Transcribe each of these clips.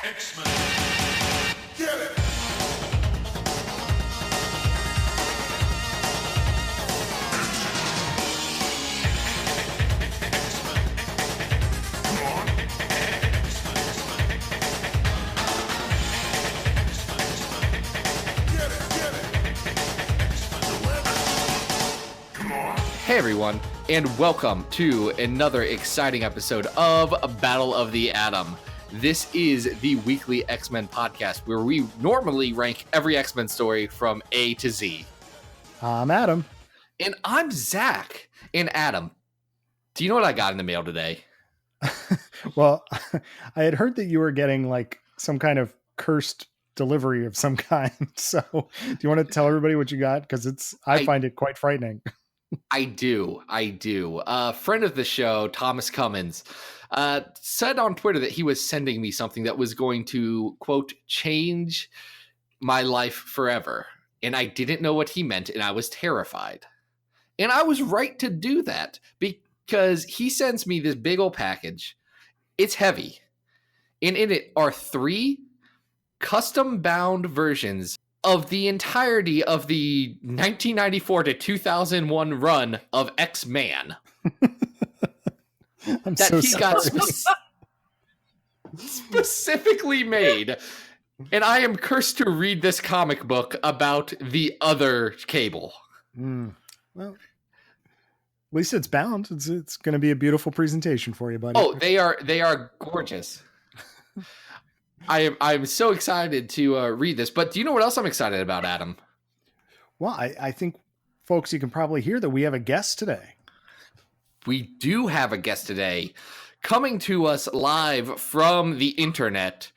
X-Men. Get it! Hey everyone, and welcome to another exciting episode of Battle of the Atom. This is the weekly X-Men podcast where we normally rank every X-Men story from A to Z. I'm Adam. And I'm Zach. And Adam, do you know what I got in the mail today? Well, I had heard that you were getting like some kind of cursed delivery of some kind. So do you want to tell everybody what you got? Because I find it quite frightening. I do. A friend of the show, Thomas Cummins, said on Twitter that he was sending me something that was going to, quote, change my life forever. And I didn't know what he meant, and I was terrified. And I was right to do that, because he sends me this big old package. It's heavy. And in it are 3 custom-bound versions of the entirety of the 1994 to 2001 run of X-Man. I'm that so he sorry. Got specifically made. And I am cursed to read this comic book about the other Cable. Well, at least it's bound. It's going to be a beautiful presentation for you, buddy. Oh, they are gorgeous. I'm so excited to read this, but do you know what else I'm excited about, Adam? Well, I think, folks, you can probably hear that we have a guest today. We do have a guest today, coming to us live from the internet.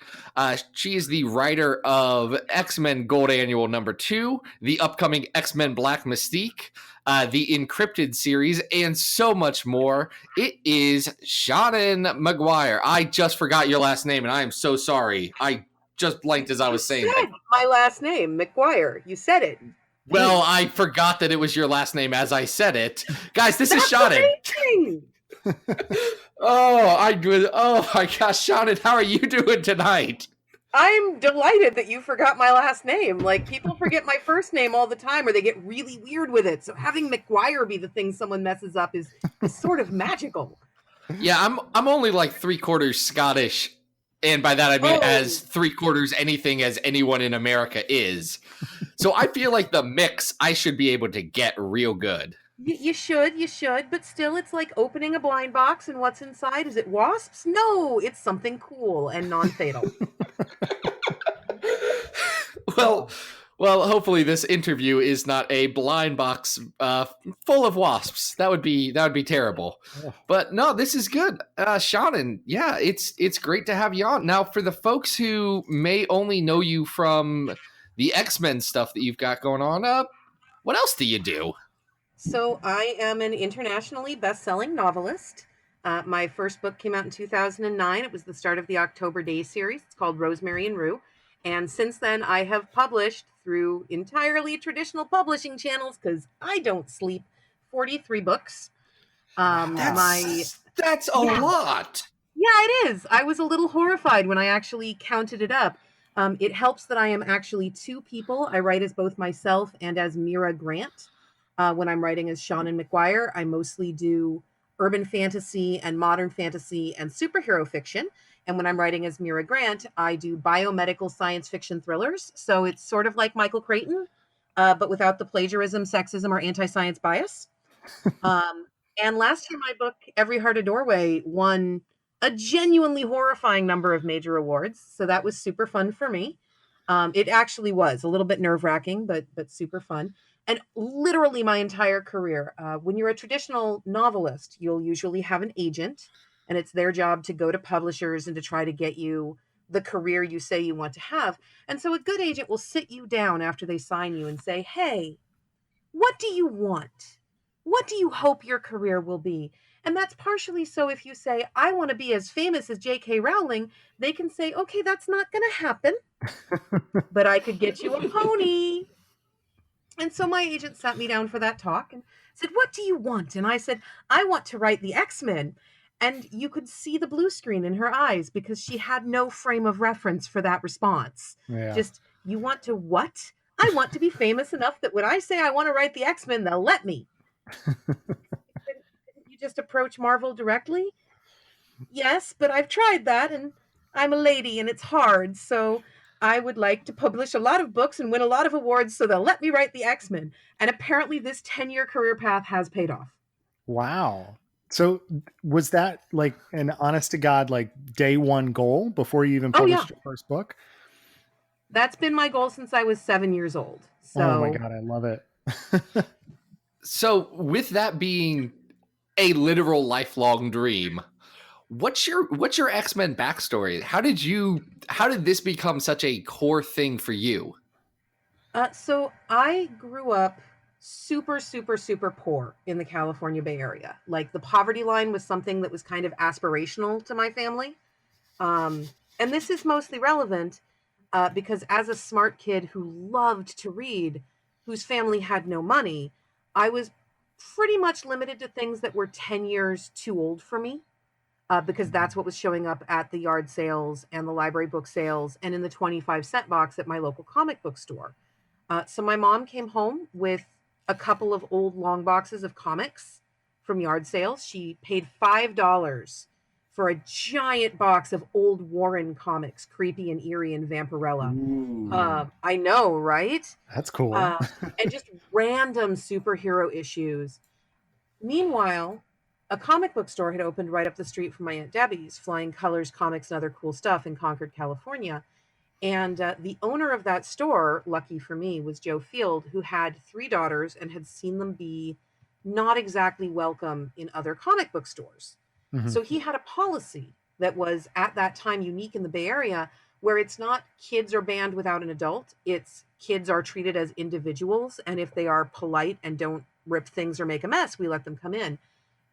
She is the writer of X-Men Gold Annual #2, the upcoming X-Men Black Mystique, the Encrypted series, and so much more. It is Seanan McGuire. I just forgot your last name, and I am so sorry. I just blanked as I was saying that. My last name, McGuire. You said it. Well, I forgot that it was your last name as I said it. Guys, this is Seanan. Oh my gosh, Seanan, how are you doing tonight? I'm delighted that you forgot my last name. Like, people forget my first name all the time, or they get really weird with it. So having McGuire be the thing someone messes up is sort of magical. Yeah, I'm only like 3/4 Scottish, and by that I mean as 3/4 anything as anyone in America is. So I feel like the mix I should be able to get real good. You should, but still, it's like opening a blind box, and what's inside? Is it wasps? No, it's something cool and non-fatal. Well, hopefully this interview is not a blind box full of wasps. That would be terrible. But no, this is good. Seanan, yeah, it's great to have you on. Now, for the folks who may only know you from the X-Men stuff that you've got going on, what else do you do? So I am an internationally best-selling novelist. My first book came out in 2009. It was the start of the October Day series. It's called Rosemary and Rue. And since then, I have published through entirely traditional publishing channels, because I don't sleep, 43 books. That's a lot. Yeah, it is. I was a little horrified when I actually counted it up. It helps that I am actually 2 people. I write as both myself and as Mira Grant. When I'm writing as Seanan McGuire, I mostly do urban fantasy and modern fantasy and superhero fiction. And when I'm writing as Mira Grant, I do biomedical science fiction thrillers. So it's sort of like Michael Crichton, but without the plagiarism, sexism, or anti-science bias. And last year, my book, Every Heart a Doorway, won a genuinely horrifying number of major awards. So that was super fun for me. It actually was a little bit nerve-wracking, but super fun. And literally my entire career, when you're a traditional novelist, you'll usually have an agent, and it's their job to go to publishers and to try to get you the career you say you want to have. And so a good agent will sit you down after they sign you and say, hey, what do you want? What do you hope your career will be? And that's partially so if you say, I want to be as famous as J.K. Rowling, they can say, okay, that's not going to happen, but I could get you a pony. And so my agent sat me down for that talk and said, what do you want? And I said, I want to write the X-Men. And you could see the blue screen in her eyes because she had no frame of reference for that response. Yeah. Just, you want to what? I want to be famous enough that when I say I want to write the X-Men, they'll let me. Couldn't you just approach Marvel directly? Yes, but I've tried that, and I'm a lady, and it's hard. So I would like to publish a lot of books and win a lot of awards so they'll let me write the X-Men. And apparently this 10-year career path has paid off. Wow. So was that like an honest to God, like day one goal before you even published your first book? That's been my goal since I was 7 years old. So, oh my God, I love it. So with that being a literal lifelong dream, what's your X-Men backstory? How did this become such a core thing for you? So I grew up super, super, super poor in the California Bay Area. Like the poverty line was something that was kind of aspirational to my family. And this is mostly relevant because as a smart kid who loved to read, whose family had no money, I was pretty much limited to things that were 10 years too old for me. Because that's what was showing up at the yard sales and the library book sales and in the 25-cent box at my local comic book store. So my mom came home with a couple of old long boxes of comics from yard sales. She paid $5 for a giant box of old Warren comics, Creepy and Eerie and Vampirella. I know, right? That's cool. And just random superhero issues. Meanwhile, a comic book store had opened right up the street from my Aunt Debbie's, Flying Colors Comics and Other Cool Stuff in Concord, California. And the owner of that store, lucky for me, was Joe Field, who had 3 daughters and had seen them be not exactly welcome in other comic book stores. Mhm. So he had a policy that was at that time unique in the Bay Area, where it's not kids are banned without an adult. It's kids are treated as individuals. And if they are polite and don't rip things or make a mess, we let them come in.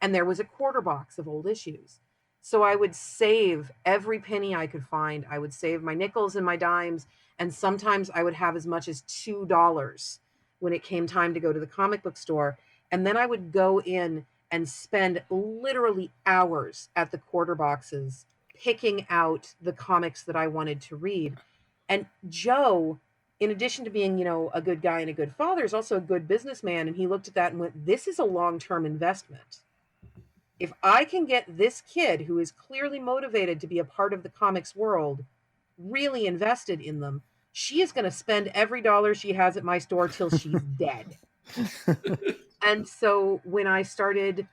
And there was a quarter box of old issues. So I would save every penny I could find. I would save my nickels and my dimes. And sometimes I would have as much as $2 when it came time to go to the comic book store. And then I would go in and spend literally hours at the quarter boxes picking out the comics that I wanted to read. And Joe, in addition to being, a good guy and a good father, is also a good businessman. And he looked at that and went, this is a long-term investment. If I can get this kid who is clearly motivated to be a part of the comics world really invested in them, she is going to spend every dollar she has at my store till she's dead. And so when I started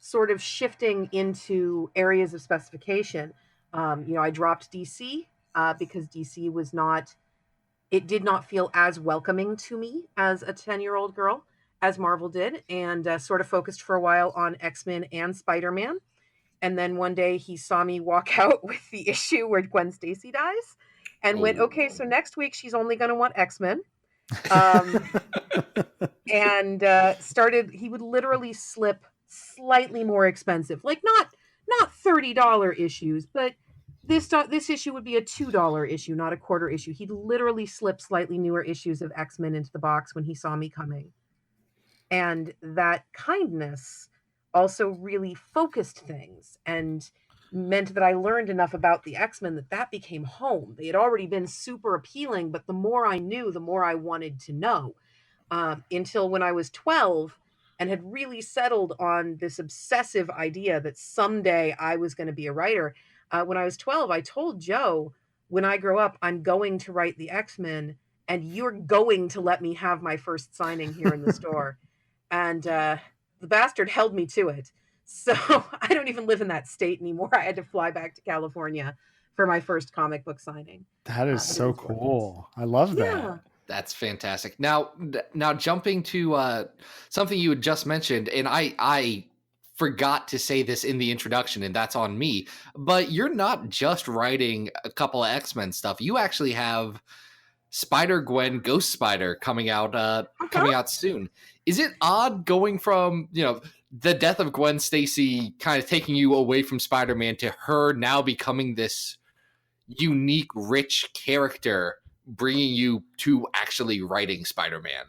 sort of shifting into areas of specification, I dropped DC because DC did not feel as welcoming to me as a 10-year-old girl as Marvel did, and sort of focused for a while on X-Men and Spider-Man. And then one day he saw me walk out with the issue where Gwen Stacy dies and went, okay, so next week she's only going to want X-Men. And he would literally slip slightly more expensive, like not $30 issues, but this issue would be a $2 issue, not a quarter issue. He'd literally slip slightly newer issues of X-Men into the box when he saw me coming. And that kindness also really focused things and meant that I learned enough about the X-Men that became home. They had already been super appealing, but the more I knew, the more I wanted to know. Until when I was 12 and had really settled on this obsessive idea that someday I was going to be a writer. When I was 12, I told Joe, when I grow up, I'm going to write the X-Men and you're going to let me have my first signing here in the store. And the bastard held me to it. So I don't even live in that state anymore. I had to fly back to California for my first comic book signing. That is so cool. I love that. Yeah. That's fantastic. Now jumping to something you had just mentioned, and I forgot to say this in the introduction, and that's on me. But you're not just writing a couple of X-Men stuff. You actually have Spider-Gwen, Ghost Spider coming out soon. Is it odd going from the death of Gwen Stacy kind of taking you away from Spider-Man to her now becoming this unique, rich character, bringing you to actually writing Spider-Man?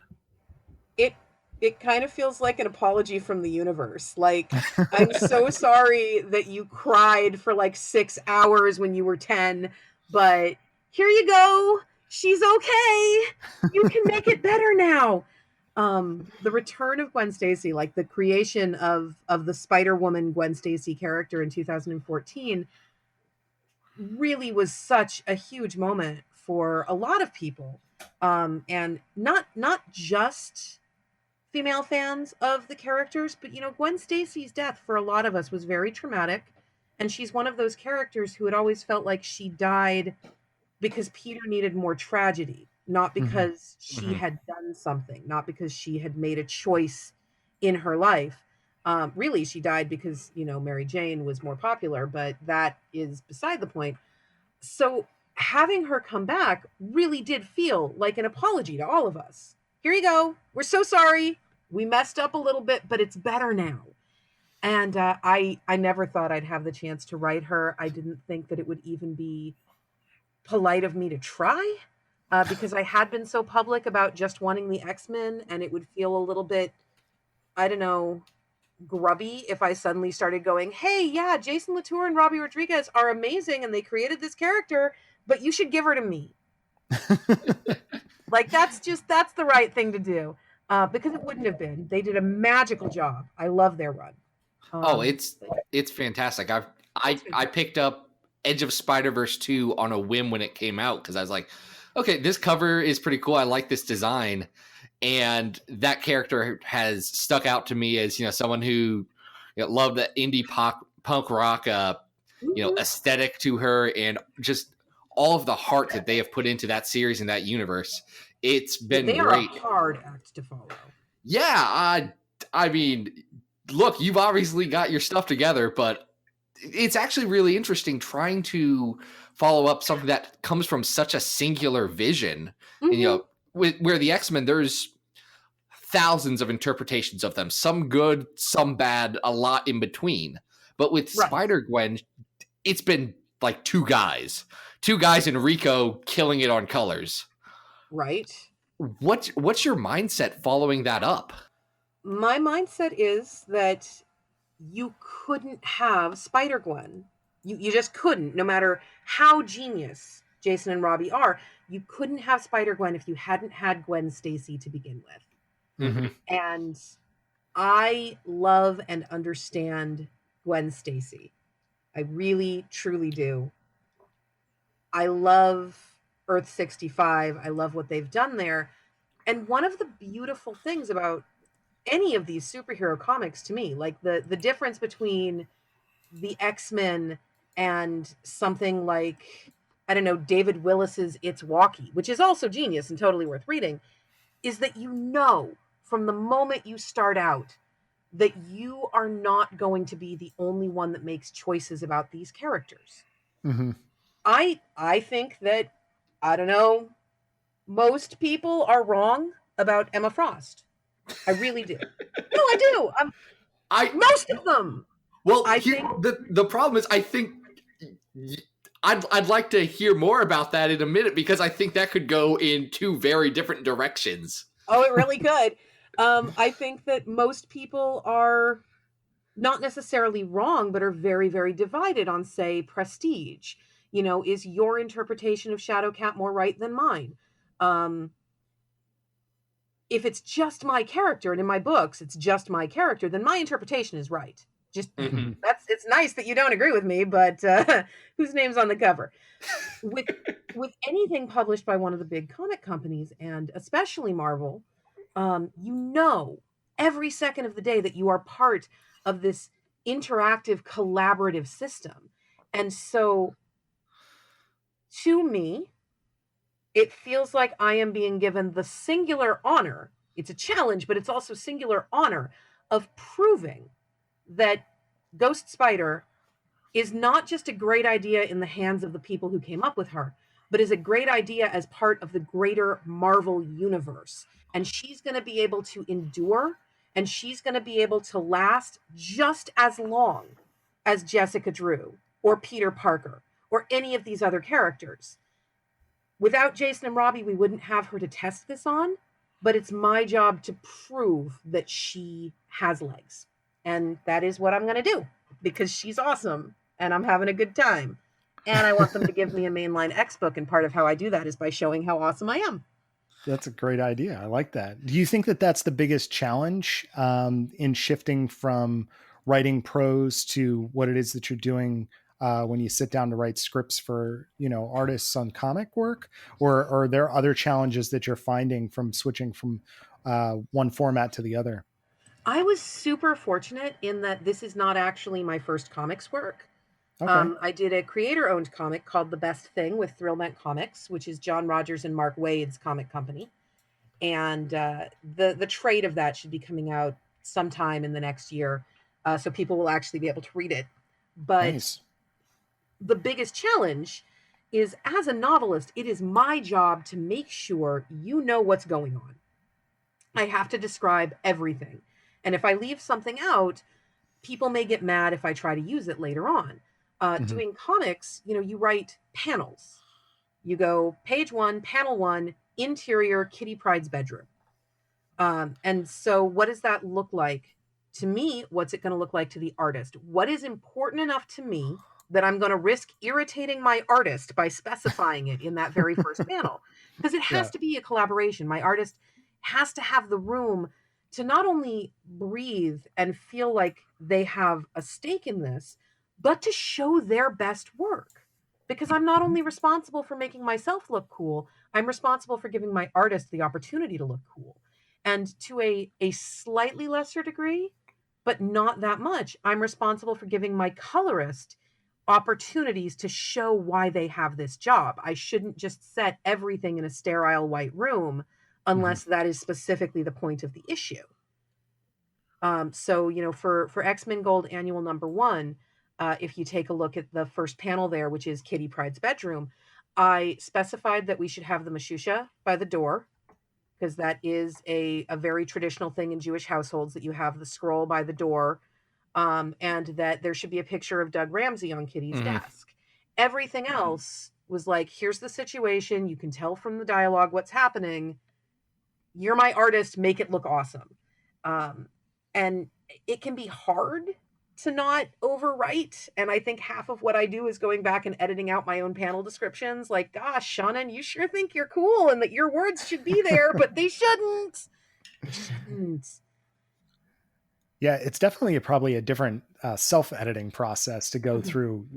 It It kind of feels like an apology from the universe. Like, I'm so sorry that you cried for like 6 hours when you were 10, but here you go. She's okay. You can make it better now. The return of Gwen Stacy, like the creation of the Spider-Woman Gwen Stacy character in 2014, really was such a huge moment for a lot of people. And not just female fans of the characters, but Gwen Stacy's death for a lot of us was very traumatic, and she's one of those characters who had always felt like she died because Peter needed more tragedy, not because she had done something, not because she had made a choice in her life. Really, she died because Mary Jane was more popular, but that is beside the point. So having her come back really did feel like an apology to all of us. Here you go. We're so sorry. We messed up a little bit, but it's better now. And I never thought I'd have the chance to write her. I didn't think that it would even be polite of me to try, because I had been so public about just wanting the X-Men, and it would feel a little bit, I don't know, grubby if I suddenly started going, hey, yeah, Jason Latour and Robbie Rodriguez are amazing and they created this character, but you should give her to me. Like, that's the right thing to do, because it wouldn't have been. They did a magical job. I love their run. It's fantastic. I picked up Edge of Spider-Verse 2 on a whim when it came out because I was like, okay, this cover is pretty cool. I like this design. And that character has stuck out to me as, someone who loved the indie punk rock, aesthetic to her, and just all of the heart that they have put into that series and that universe. It's been great. They are a hard act to follow. Yeah, I mean, look, you've obviously got your stuff together, but it's actually really interesting trying to follow up something that comes from such a singular vision. And, where the X-Men, there's thousands of interpretations of them, some good, some bad, a lot in between. But with Spider-Gwen, it's been like two guys in Rico killing it on colors. Right. What's your mindset following that up? My mindset is that you couldn't have Spider-Gwen. You just couldn't, no matter how genius Jason and Robbie are. You couldn't have Spider-Gwen if you hadn't had Gwen Stacy to begin with. And I love and understand Gwen Stacy. I really, truly do. I love Earth 65. I love what they've done there. And one of the beautiful things about any of these superhero comics to me, like the difference between the X-Men and something like, I don't know, David Willis's It's Walkie, which is also genius and totally worth reading, is that from the moment you start out that you are not going to be the only one that makes choices about these characters. I think that, I don't know, most people are wrong about Emma Frost. I really do. No, I do. Most of them. Well, I think the problem is, I think I'd like to hear more about that in a minute, because I think that could go in two very different directions. Oh, it really could. I think that most people are not necessarily wrong, but are very, very divided on, say, Prestige. Is your interpretation of Shadowcat more right than mine? If it's just my character, and in my books it's just my character, then my interpretation is right. Just it's nice that you don't agree with me, but whose name's on the cover? With anything published by one of the big comic companies, and especially Marvel, every second of the day that you are part of this interactive, collaborative system. And so, to me, it feels like I am being given the singular honor. It's a challenge, but it's also singular honor of proving that Ghost Spider is not just a great idea in the hands of the people who came up with her, but is a great idea as part of the greater Marvel universe. And she's going to be able to endure, and she's going to be able to last just as long as Jessica Drew or Peter Parker or any of these other characters. Without Jason and Robbie, we wouldn't have her to test this on, but it's my job to prove that she has legs. And that is what I'm going to do because she's awesome and I'm having a good time. And I want them to give me a mainline X book. And part of how I do that is by showing how awesome I am. That's a great idea. I like that. Do you think that that's the biggest challenge in shifting from writing prose to what it is that you're doing when you sit down to write scripts for, artists on comic work? Or are there other challenges that you're finding from switching from one format to the other? I was super fortunate in that this is not actually my first comics work. Okay. I did a creator-owned comic called The Best Thing with Thrillment Comics, which is John Rogers and Mark Waid's comic company. And the trade of that should be coming out sometime in the next year, so people will actually be able to read it. But Nice. the biggest challenge is, as a novelist, it is my job to make sure you know what's going on. I have to describe everything. And if I leave something out, people may get mad if I try to use it later on. Doing comics, you write panels. You go page 1, panel 1, interior Kitty Pryde's bedroom. And so what does that look like to me? What's it going to look like to the artist? What is important enough to me that I'm going to risk irritating my artist by specifying it in that very first panel? Because it has to be a collaboration. My artist has to have the room to not only breathe and feel like they have a stake in this, but to show their best work. Because I'm not only responsible for making myself look cool, I'm responsible for giving my artist the opportunity to look cool. And to a slightly lesser degree, but not that much, I'm responsible for giving my colorist opportunities to show why they have this job. I shouldn't just set everything in a sterile white room unless that is specifically the point of the issue. So, for X-Men Gold Annual number 1, if you take a look at the first panel there, which is Kitty Pryde's bedroom, I specified that we should have the Mashusha by the door, because that is a very traditional thing in Jewish households, that you have the scroll by the door, and that there should be a picture of Doug Ramsey on Kitty's desk. Everything else was like, here's the situation. You can tell from the dialogue what's happening. You're my artist. Make it look awesome. And it can be hard to not overwrite. And I think half of what I do is going back and editing out my own panel descriptions. Like, gosh, Shannon, you sure think you're cool and that your words should be there, but they shouldn't. They shouldn't. Yeah, it's definitely probably a different self-editing process to go through,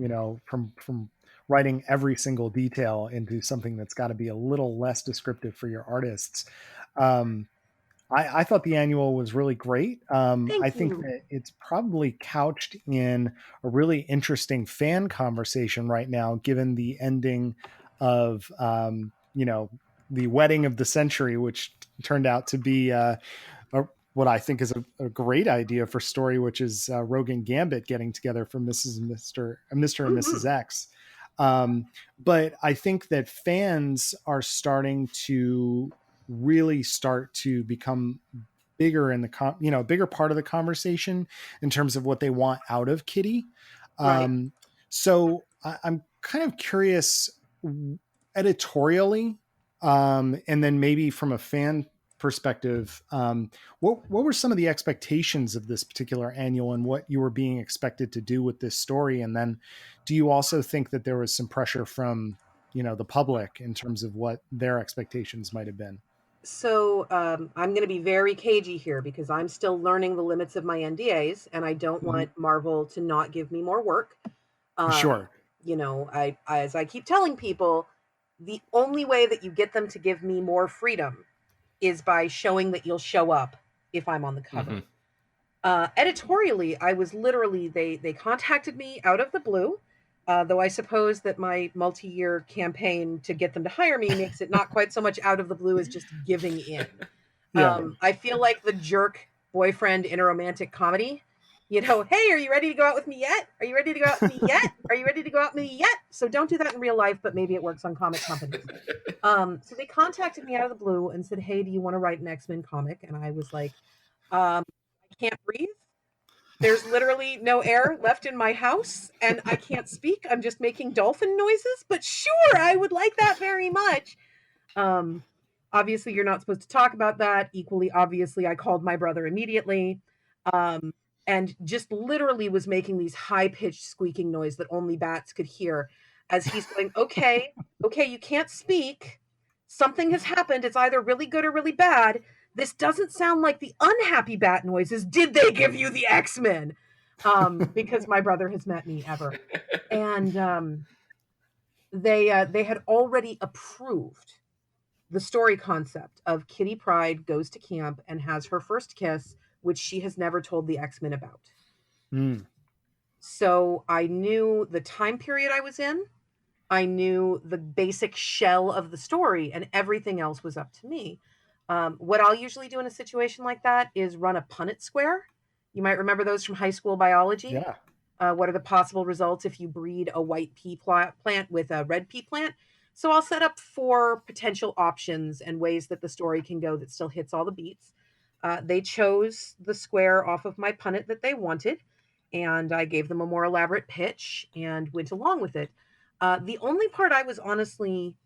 from writing every single detail into something that's got to be a little less descriptive for your artists. I thought the annual was really great. I think that it's probably couched in a really interesting fan conversation right now, given the ending of, the wedding of the century, which turned out to be what I think is a great idea for story, which is Rogan Gambit getting together for Mr. and Mrs. X. But I think that fans are starting to really start to become bigger in the bigger part of the conversation in terms of what they want out of Kitty. Right. So I'm kind of curious editorially, and then maybe from a fan perspective, what were some of the expectations of this particular annual and what you were being expected to do with this story? And then do you also think that there was some pressure from, the public in terms of what their expectations might have been? So I'm going to be very cagey here because I'm still learning the limits of my NDAs, and I don't want Marvel to not give me more work. Sure. As I keep telling people, the only way that you get them to give me more freedom is by showing that you'll show up if I'm on the cover. Editorially, I was literally, they contacted me out of the blue. Though I suppose that my multi-year campaign to get them to hire me makes it not quite so much out of the blue as just giving in. I feel like the jerk boyfriend in a romantic comedy. Hey, are you ready to go out with me yet? Are you ready to go out with me yet? Are you ready to go out with me yet? So don't do that in real life, but maybe it works on comic companies. So they contacted me out of the blue and said, hey, do you want to write an X-Men comic? And I was like, I can't breathe. There's literally no air left in my house and I can't speak. I'm just making dolphin noises, but sure, I would like that very much. Obviously, you're not supposed to talk about that. Equally obviously, I called my brother immediately, um, and just literally was making these high pitched squeaking noise that only bats could hear as he's going, okay, okay, you can't speak. Something has happened. It's either really good or really bad. This doesn't sound like the unhappy bat noises. Did they give you the X-Men? Because my brother has met me ever. And they had already approved the story concept of Kitty Pryde goes to camp and has her first kiss, which she has never told the X-Men about. Mm. So I knew the time period I was in. I knew the basic shell of the story, and everything else was up to me. What I'll usually do in a situation like that is run a Punnett square. You might remember those from high school biology. Yeah. What are the possible results if you breed a white pea plant with a red pea plant? So I'll set up 4 potential options and ways that the story can go that still hits all the beats. They chose the square off of my Punnett that they wanted, and I gave them a more elaborate pitch and went along with it. The only part I was honestly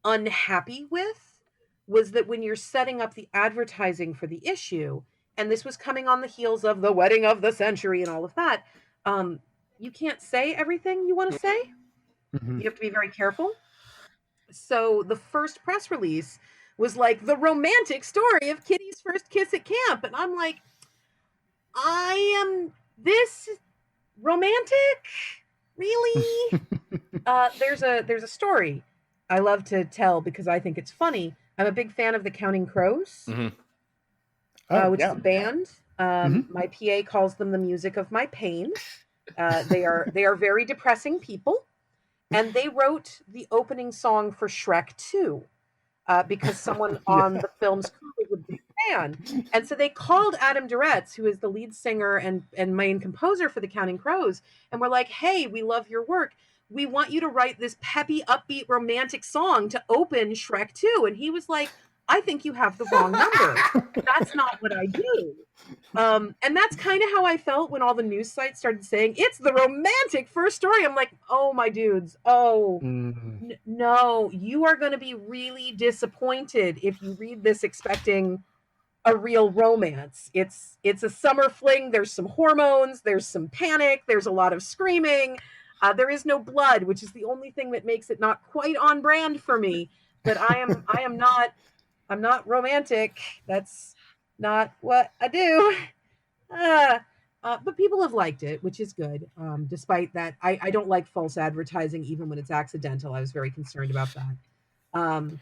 unhappy with was that when you're setting up the advertising for the issue, and this was coming on the heels of the wedding of the century and all of that, you can't say everything you want to say. Mhm. You have to be very careful. So the first press release was like the romantic story of Kitty's first kiss at camp. And I'm like, I am this romantic? Really? There's a story I love to tell because I think it's funny. I'm a big fan of the Counting Crows, Oh, which is yeah. a band. My PA calls them the music of my pain. They are very depressing people, and they wrote the opening song for Shrek 2 because someone on the film's crew was a big fan. And so they called Adam Duretz, who is the lead singer and main composer for the Counting Crows, and were like, hey, we love your work. We want you to write this peppy, upbeat, romantic song to open Shrek 2. And he was like, I think you have the wrong number. That's not what I do. And that's kind of how I felt when all the news sites started saying it's the romantic first story. I'm like, oh, my dudes. Oh, no, you are going to be really disappointed if you read this expecting a real romance. It's a summer fling. There's some hormones. There's some panic. There's a lot of screaming. There is no blood, which is the only thing that makes it not quite on brand for me. But I'm not romantic. That's not what I do. But people have liked it, which is good. Despite that, I don't like false advertising, even when it's accidental. I was very concerned about that.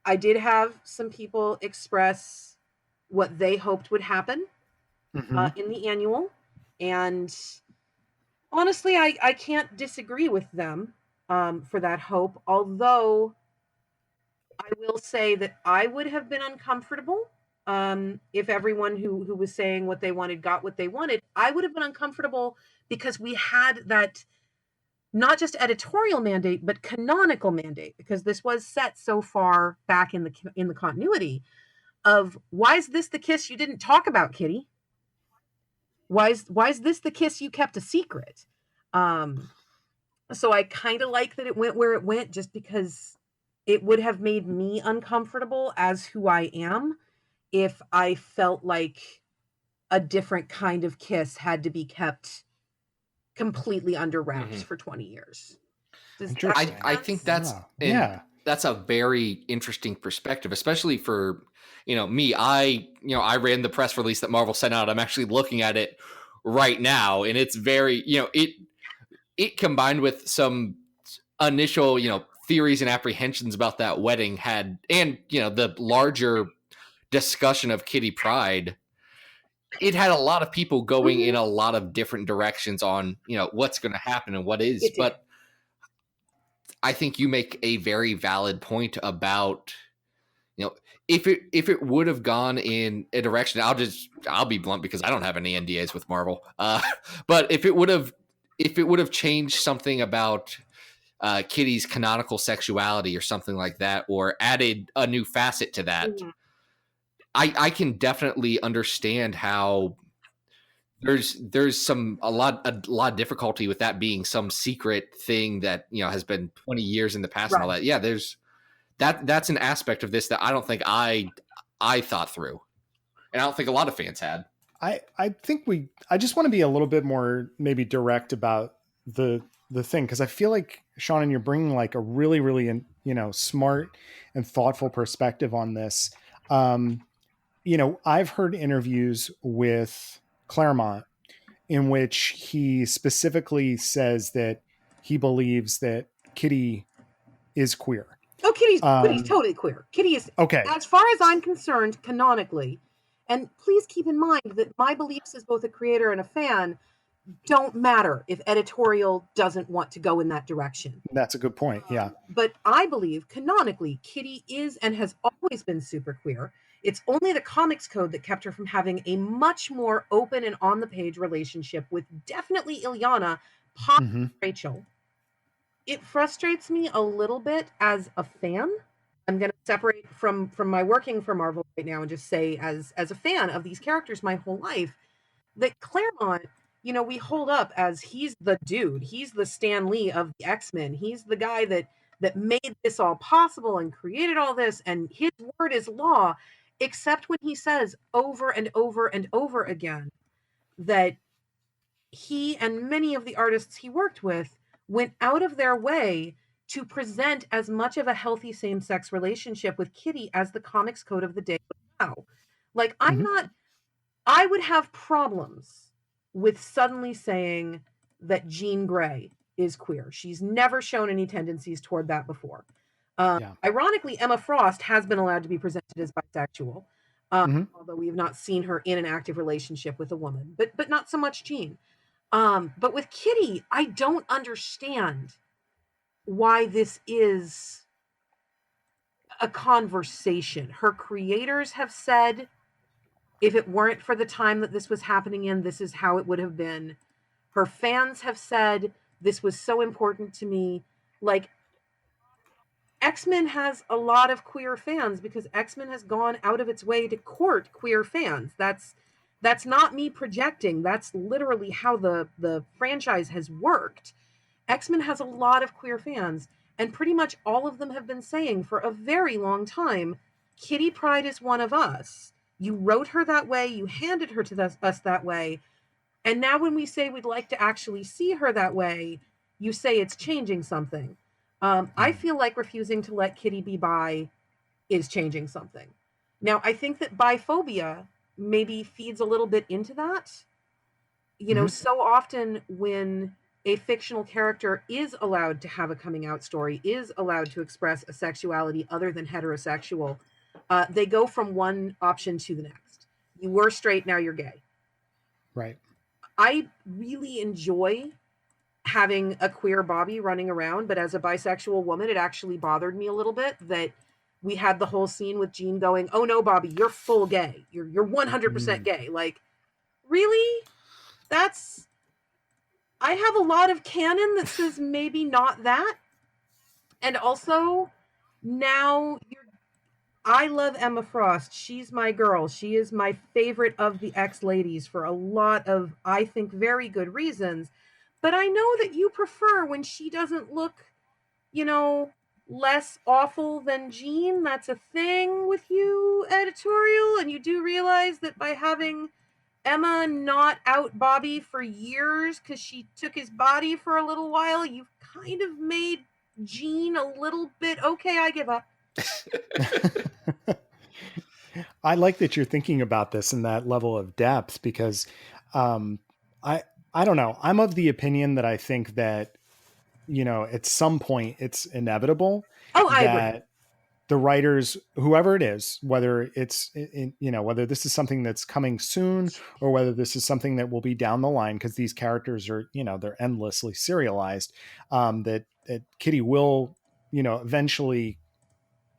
I did have some people express what they hoped would happen in the annual. And honestly, I can't disagree with them for that hope. Although I will say that I would have been uncomfortable if everyone who was saying what they wanted got what they wanted. I would have been uncomfortable because we had that not just editorial mandate but canonical mandate, because this was set so far back in the continuity of why is this the kiss you didn't talk about, Kitty? Why is this the kiss you kept a secret? So I kind of like that it went where it went, just because it would have made me uncomfortable as who I am if I felt like a different kind of kiss had to be kept completely under wraps for 20 years. I think that's that's a very interesting perspective, especially for me. I ran the press release that Marvel sent out. I'm actually looking at it right now, and it's very it combined with some initial theories and apprehensions about that wedding and the larger discussion of Kitty Pryde. It had a lot of people going in a lot of different directions on what's going to happen and what is. But I think you make a very valid point about if it would have gone in a direction. I'll be blunt because I don't have any NDAs with Marvel. But if it would have changed something about Kitty's canonical sexuality or something like that, or added a new facet to that, I can definitely understand how there's a lot of difficulty with that being some secret thing that has been 20 years in the past and all that. Yeah, there's that's an aspect of this that I don't think I thought through, and I don't think a lot of fans had. I think I just want to be a little bit more maybe direct about the thing, because I feel like, Seanan, you're bringing like a really, really, smart and thoughtful perspective on this. I've heard interviews with Claremont in which he specifically says that he believes that Kitty is queer. Oh, Kitty's totally queer. Kitty is, okay. As far as I'm concerned, canonically, and please keep in mind that my beliefs as both a creator and a fan don't matter if editorial doesn't want to go in that direction. That's a good point, yeah. But I believe, canonically, Kitty is and has always been super queer. It's only the comics code that kept her from having a much more open and on-the-page relationship with definitely Ilyana, possibly Rachel. It frustrates me a little bit as a fan. I'm going to separate from my working for Marvel right now and just say, as a fan of these characters my whole life, that Claremont, we hold up as he's the dude. He's the Stan Lee of the X-Men. He's the guy that made this all possible and created all this, and his word is law, except when he says over and over and over again that he and many of the artists he worked with went out of their way to present as much of a healthy same-sex relationship with Kitty as the comics code of the day would allow. Like, I would have problems with suddenly saying that Jean Grey is queer. She's never shown any tendencies toward that before. Ironically, Emma Frost has been allowed to be presented as bisexual, although we have not seen her in an active relationship with a woman, but not so much Jean. But with Kitty, I don't understand why this is a conversation. Her creators have said, if it weren't for the time that this was happening in, this is how it would have been. Her fans have said, this was so important to me. Like, X-Men has a lot of queer fans because X-Men has gone out of its way to court queer fans. That's not me projecting. That's literally how the franchise has worked. X-Men has a lot of queer fans, and pretty much all of them have been saying for a very long time, Kitty Pryde is one of us. You wrote her that way, you handed her to us that way, and now when we say we'd like to actually see her that way, you say it's changing something. I feel like refusing to let Kitty be bi is changing something. Now, I think that biphobia maybe feeds a little bit into that. So often when a fictional character is allowed to have a coming out story, is allowed to express a sexuality other than heterosexual, they go from one option to the next. You were straight, now you're gay. Right. I really enjoy having a queer Bobby running around, but as a bisexual woman, it actually bothered me a little bit that we had the whole scene with Jean going, "Oh no, Bobby, you're full gay. You're 100% gay." Like, really? I have a lot of canon that says maybe not that. And also, now I love Emma Frost. She's my girl. She is my favorite of the X-ladies for a lot of, I think, very good reasons. But I know that you prefer when she doesn't look, less awful than Jean. That's a thing with you, editorial. And you do realize that by having Emma not out Bobby for years because she took his body for a little while, you've kind of made Jean a little bit, okay, I give up. I like that you're thinking about this in that level of depth, because I don't know. I'm of the opinion that I think that, at some point it's inevitable agree. The writers, whoever it is, whether it's, whether this is something that's coming soon or whether this is something that will be down the line, because these characters are, they're endlessly serialized, that Kitty will, eventually.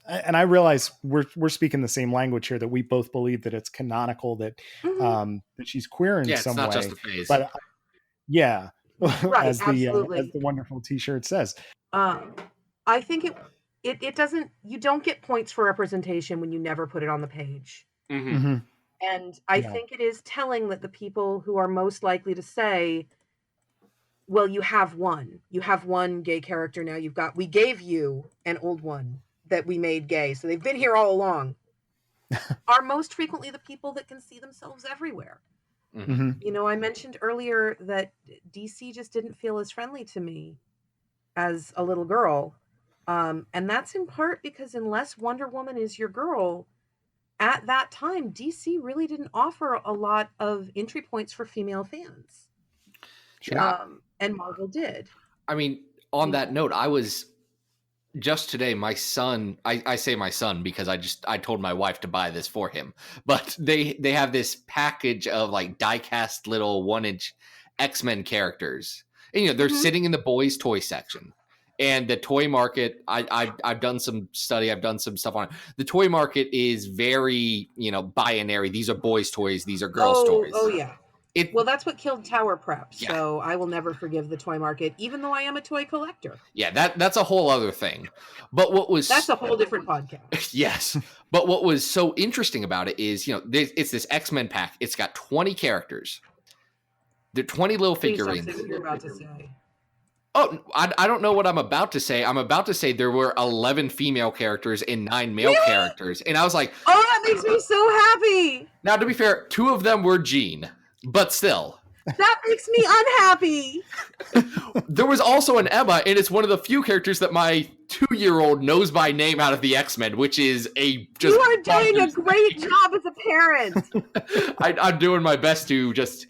And I realize we're speaking the same language here, that we both believe that it's canonical that that she's queer in some way. Yeah, it's not just a phase. But yeah, right, as the wonderful T-shirt says. I think it doesn't. You don't get points for representation when you never put it on the page. Mm-hmm. And I think it is telling that the people who are most likely to say, well, you have one gay character now. We gave you an old one. that we made gay. So they've been here all along. Are most frequently the people that can see themselves everywhere. Mm-hmm. You know, I mentioned earlier that DC just didn't feel as friendly to me as a little girl. And that's in part because unless Wonder Woman is your girl, at that time, DC really didn't offer a lot of entry points for female fans. Yeah. And Marvel did. I mean, on that note, I was just today, my son, I say my son because I told my wife to buy this for him, but they have this package of like die-cast little 1-inch X-Men characters. And, you know, they're sitting in the boys' toy section. And the toy market, I've done some study, I've done some stuff on it. The toy market is very, you know, binary. These are boys' toys, these are girls' toys. Oh, yeah. Well, that's what killed Tower Prep. Yeah. So I will never forgive the toy market, even though I am a toy collector. Yeah, that's a whole other thing. But that's a whole different podcast. Yes. But what was so interesting about it is, you know, it's this X-Men pack. It's got 20 characters. They're 20 little figurines. What you're about to say. Oh, I don't know what I'm about to say. I'm about to say there were 11 female characters and 9 male characters. And I was like, oh, that makes me so happy. Now, to be fair, 2 of them were Jean, but still. That makes me unhappy. There was also an Emma, and it's one of the few characters that my 2-year-old knows by name out of the X-Men, which is you are doing a great job as a parent. I'm doing my best to just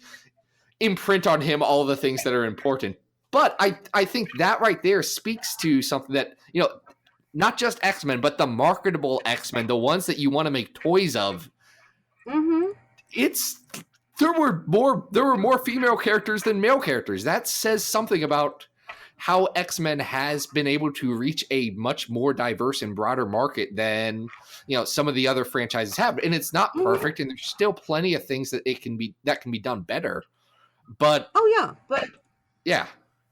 imprint on him all the things that are important. But I think that right there speaks to something that, you know, not just X-Men, but the marketable X-Men, the ones that you want to make toys of. Mm-hmm. There were more female characters than male characters. That says something about how X-Men has been able to reach a much more diverse and broader market than, you know, some of the other franchises have. And it's not perfect, and there's still plenty of things that can be done better. But yeah.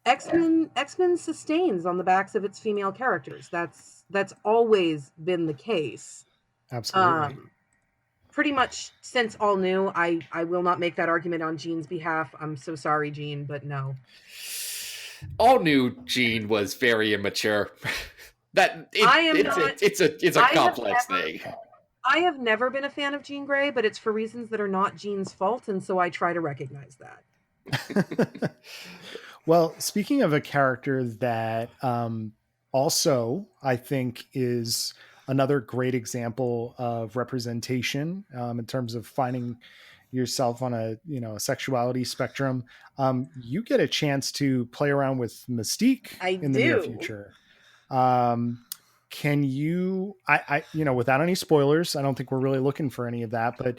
X-Men sustains on the backs of its female characters. That's always been the case. Absolutely. Pretty much since All New, I will not make that argument on Jean's behalf. I'm so sorry, Jean, but no. All New Jean was very immature. It's a complex thing. I have never been a fan of Jean Grey, but it's for reasons that are not Jean's fault, and so I try to recognize that. Well, speaking of a character that also I think is another great example of representation in terms of finding yourself on a sexuality spectrum, you get a chance to play around with Mystique in the near future. Can you, without any spoilers, I don't think we're really looking for any of that, but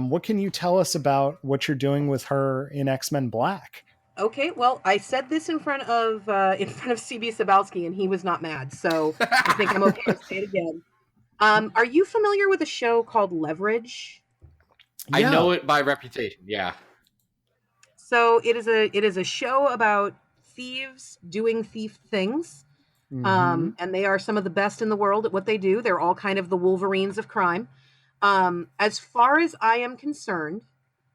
what can you tell us about what you're doing with her in X-Men Black? Okay, well, I said this in front of CB Cebulski, and he was not mad, so I think I'm okay to say it again. Are you familiar with a show called Leverage? Yeah. I know it by reputation. Yeah. So it is a show about thieves doing thief things, and they are some of the best in the world at what they do. They're all kind of the Wolverines of crime. As far as I am concerned,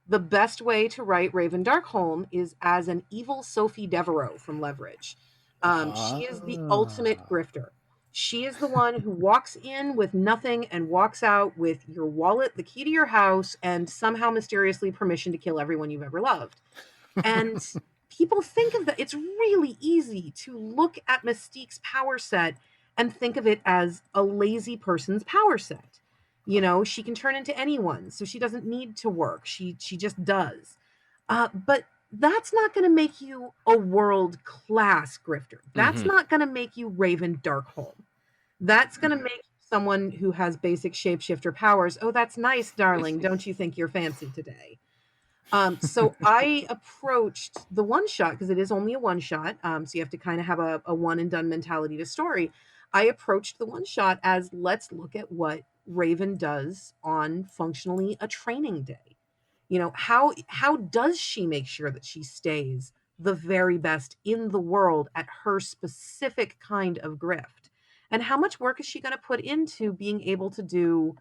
the best way to write Raven Darkholme is as an evil Sophie Devereaux from Leverage. She is the ultimate grifter. She is the one who walks in with nothing and walks out with your wallet, the key to your house, and somehow mysteriously permission to kill everyone you've ever loved. And people think of that. It's really easy to look at Mystique's power set and think of it as a lazy person's power set. You know, she can turn into anyone, so she doesn't need to work. She just does. But that's not going to make you a world-class grifter. That's not going to make you Raven Darkholme. That's going to make you someone who has basic shapeshifter powers. Oh, that's nice, darling. Don't you think you're fancy today? So I approached the one-shot, because it is only a one-shot, so you have to kind of have a one-and-done mentality to story. I approached the one-shot as, let's look at what Raven does on functionally a training day. You know, how does she make sure that she stays the very best in the world at her specific kind of grift? And how much work is she going to put into being able to do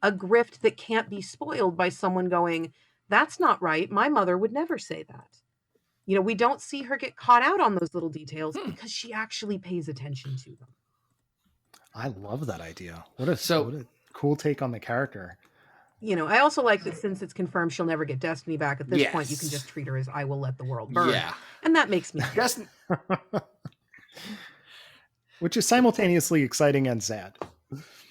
a grift that can't be spoiled by someone going, that's not right. My mother would never say that. You know, we don't see her get caught out on those little details because she actually pays attention to them. I love that idea. What a cool take on the character. I also like that since it's confirmed she'll never get Destiny back at this point, you can Yes. just treat her as I will let the world burn. Yeah. And that makes me happy. Destiny. Which is simultaneously exciting and sad.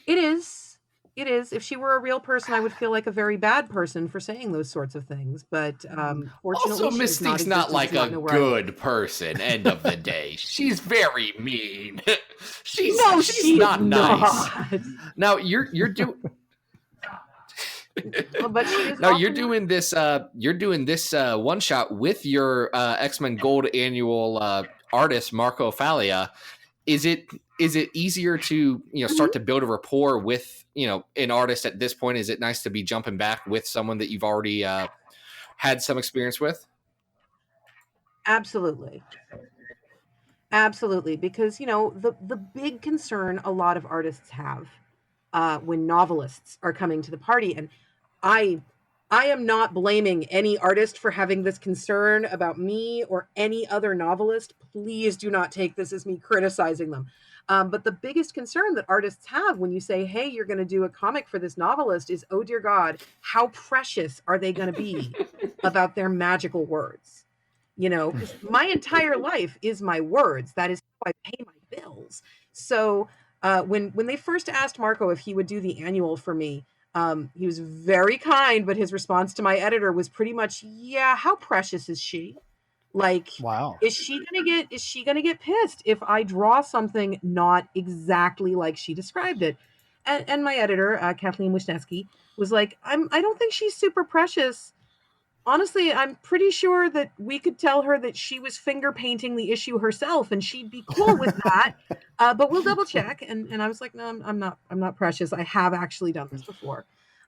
It is. It is. If she were a real person, I would feel like a very bad person for saying those sorts of things. But fortunately, Also, she does Mystique's not not like exist, a know where I live. good person. End of the day, she's very mean. she's She not is nice. not. Now you're doing. But she is Now often you're doing this. You're doing this one shot with your X-Men Gold annual artist Marco Falia. Is it easier to start to build a rapport with an artist at this point? Is it nice to be jumping back with someone that you've already had some experience with? Absolutely, because the big concern a lot of artists have when novelists are coming to the party, and I am not blaming any artist for having this concern about me or any other novelist. Please do not take this as me criticizing them. But the biggest concern that artists have when you say, hey, you're going to do a comic for this novelist is, oh, dear God, how precious are they going to be about their magical words? 'Cause my entire life is my words. That is how I pay my bills. So when they first asked Marco if he would do the annual for me, he was very kind, but his response to my editor was pretty much, yeah, how precious is she? Like, Wow. is she gonna get pissed if I draw something not exactly like she described it? And my editor, Kathleen Wisniewski, was like, I don't think she's super precious. Honestly, I'm pretty sure that we could tell her that she was finger painting the issue herself and she'd be cool with that. But we'll double check. And I was like, no, I'm not precious. I have actually done this before.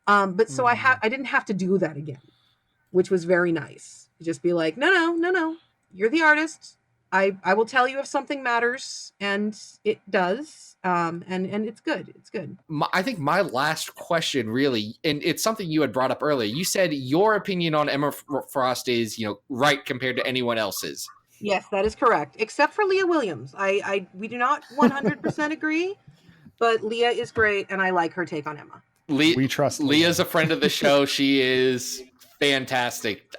But so I didn't have to do that again, which was very nice. Just be like, no, you're the artist. I will tell you if something matters, and it does. And it's good. It's good. I think my last question really, and it's something you had brought up earlier. You said your opinion on Emma Frost is, right compared to anyone else's. Yes, that is correct. Except for Leah Williams. We do not 100% agree, but Leah is great, and I like her take on Emma. We trust Leah's a friend of the show. She is fantastic.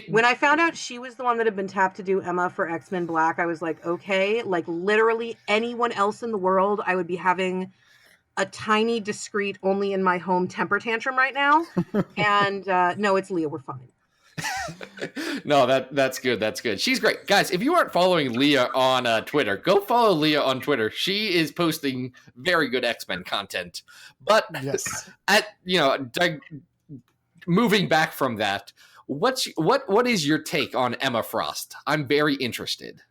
When I found out she was the one that had been tapped to do Emma for X-Men Black, I was like, okay, like literally anyone else in the world, I would be having a tiny, discreet, only in my home temper tantrum right now. And no, it's Leah. We're fine. No, that's good. That's good. She's great. Guys, if you aren't following Leah on Twitter, go follow Leah on Twitter. She is posting very good X-Men content. But yes. Moving back from that, what is your take on Emma Frost? I'm very interested.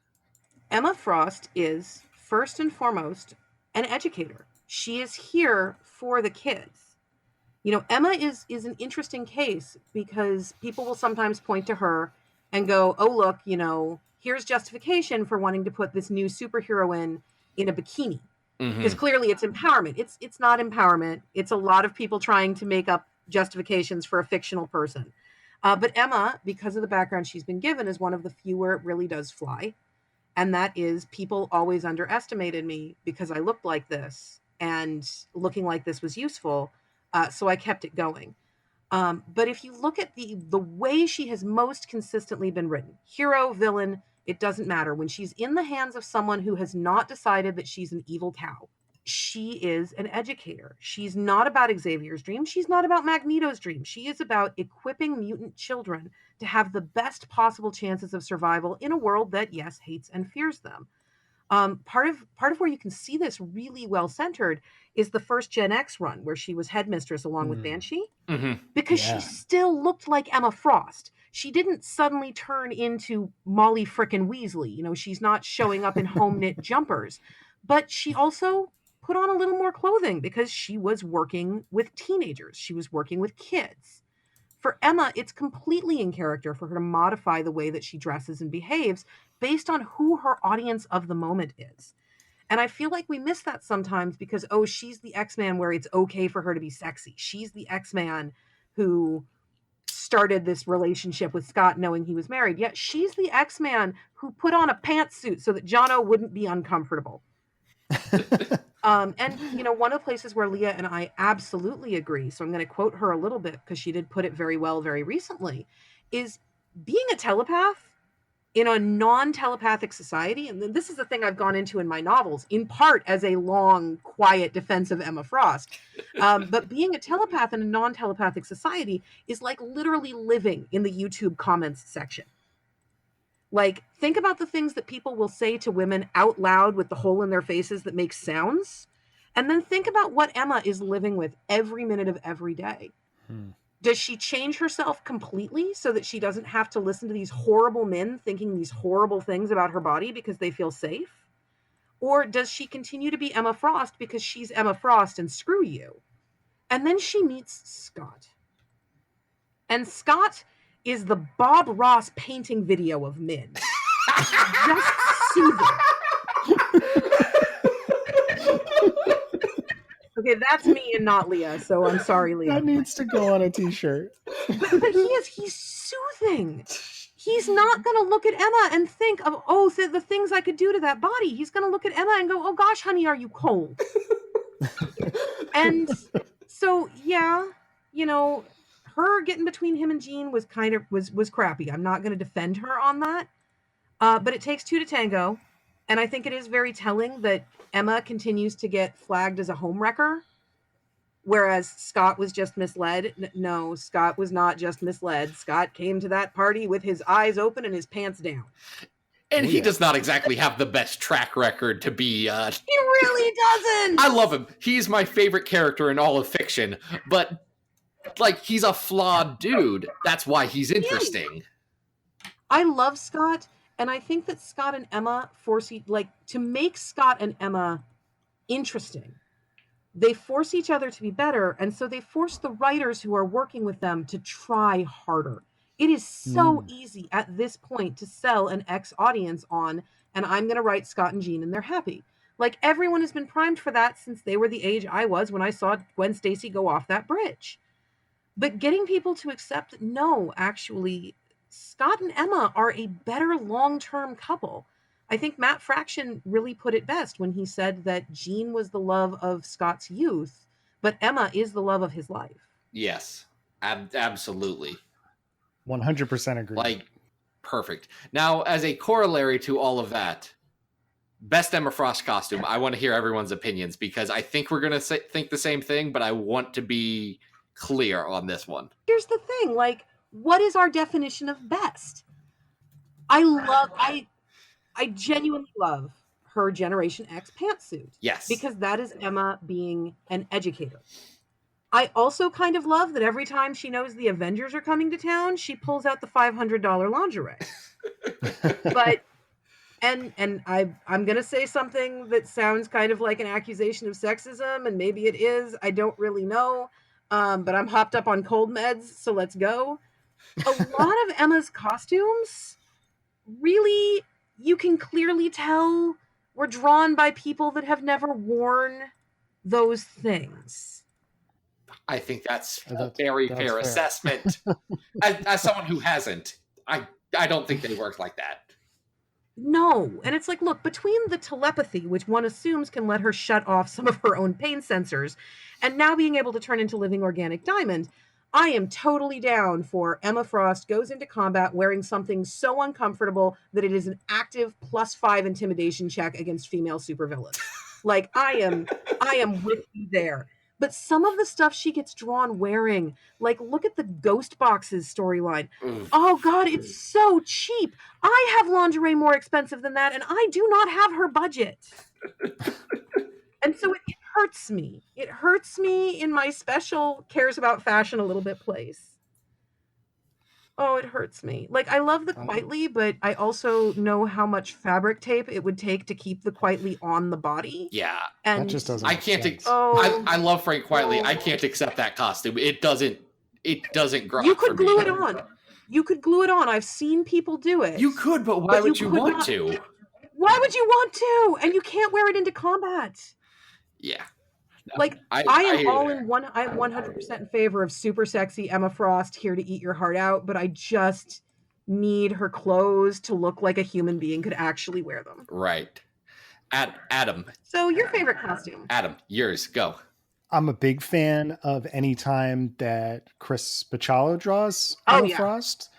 Emma Frost is first and foremost an educator. She is here for the kids. Emma is an interesting case because people will sometimes point to her and go, oh, look, here's justification for wanting to put this new superhero in a bikini. Because clearly it's empowerment. It's not empowerment. It's a lot of people trying to make up justifications for a fictional person. But Emma, because of the background she's been given, is one of the few where it really does fly. And that is, people always underestimated me because I looked like this, and looking like this was useful. So I kept it going. But if you look at the way she has most consistently been written, hero, villain, it doesn't matter. When she's in the hands of someone who has not decided that she's an evil cow, she is an educator. She's not about Xavier's dream. She's not about Magneto's dream. She is about equipping mutant children to have the best possible chances of survival in a world that, yes, hates and fears them. Part of where you can see this really well centered is the first Gen X run, where she was headmistress along with Banshee, because she still looked like Emma Frost. She didn't suddenly turn into Molly frickin' Weasley. She's not showing up in home knit jumpers, but she also put on a little more clothing because she was working with teenagers. She was working with kids. For Emma, it's completely in character for her to modify the way that she dresses and behaves based on who her audience of the moment is. And I feel like we miss that sometimes because, she's the X-Man where it's okay for her to be sexy. She's the X-Man who started this relationship with Scott knowing he was married. Yet she's the X-Man who put on a pantsuit so that Jono wouldn't be uncomfortable. And, one of the places where Leah and I absolutely agree, so I'm going to quote her a little bit because she did put it very well very recently, is being a telepath in a non-telepathic society. And this is the thing I've gone into in my novels, in part as a long, quiet defense of Emma Frost. But being a telepath in a non-telepathic society is like literally living in the YouTube comments section. Like, think about the things that people will say to women out loud with the hole in their faces that makes sounds. And then think about what Emma is living with every minute of every day. Does she change herself completely so that she doesn't have to listen to these horrible men thinking these horrible things about her body because they feel safe? Or does she continue to be Emma Frost because she's Emma Frost and screw you? And then she meets Scott. And Scott is the Bob Ross painting video of men. Just soothing. Okay, that's me and not Leah, so I'm sorry, Leah. That needs to go on a t-shirt. But he's soothing. He's not going to look at Emma and think of, the things I could do to that body. He's going to look at Emma and go, oh gosh, honey, are you cold? And so, yeah, her getting between him and Jean was was crappy. I'm not going to defend her on that. But it takes two to tango. And I think it is very telling that Emma continues to get flagged as a homewrecker, whereas Scott was just misled. No, Scott was not just misled. Scott came to that party with his eyes open and his pants down. And he does not exactly have the best track record to be... He really doesn't! I love him. He's my favorite character in all of fiction, but... he's a flawed dude. That's why he's interesting. I love Scott, and I think that Scott and Emma to make Scott and Emma interesting, they force each other to be better, and so they force the writers who are working with them to try harder. It is so easy at this point to sell an ex-audience on, and I'm going to write Scott and Jean and they're happy. Like, everyone has been primed for that since they were the age I was when I saw Gwen Stacy go off that bridge. But getting people to accept that, no, actually, Scott and Emma are a better long-term couple. I think Matt Fraction really put it best when he said that Jean was the love of Scott's youth, but Emma is the love of his life. Yes, absolutely. 100% agree. Perfect. Now, as a corollary to all of that, best Emma Frost costume, I want to hear everyone's opinions because I think we're going to think the same thing, but I want to be clear on this one. Here's the thing, what is our definition of best? I genuinely love her Generation X pantsuit. Yes. Because that is Emma being an educator. I also kind of love that every time she knows the Avengers are coming to town, she pulls out the $500 lingerie. But and I'm going to say something that sounds kind of like an accusation of sexism, and maybe it is. I don't really know. But I'm hopped up on cold meds, so let's go. A lot of Emma's costumes, really, you can clearly tell were drawn by people that have never worn those things. I think that's a very fair assessment. As someone who hasn't, I don't think they work like that. No. And it's like, look, between the telepathy, which one assumes can let her shut off some of her own pain sensors, and now being able to turn into living organic diamond, I am totally down for Emma Frost goes into combat wearing something so uncomfortable that it is an active +5 intimidation check against female supervillains. I am with you there. But some of the stuff she gets drawn wearing, look at the Ghost Boxes storyline. Oh God, it's so cheap. I have lingerie more expensive than that, and I do not have her budget. And so it hurts me. It hurts me in my special cares about fashion a little bit place. Oh, it hurts me. I love the Quietly, but I also know how much fabric tape it would take to keep the Quietly on the body. Yeah. And that just doesn't. I can't. I love Frank Quietly. I can't accept that costume. It doesn't grow. You could glue it on. You could glue it on. I've seen people do it. You could, but why would you want to? Why would you want to? And you can't wear it into combat. Yeah. No, I'm 100% in favor of super sexy Emma Frost here to eat your heart out, but I just need her clothes to look like a human being could actually wear them. Right. Adam. So your favorite costume? Adam, yours. Go. I'm a big fan of any time that Chris Bachalo draws Oh, Emma yeah. Frost.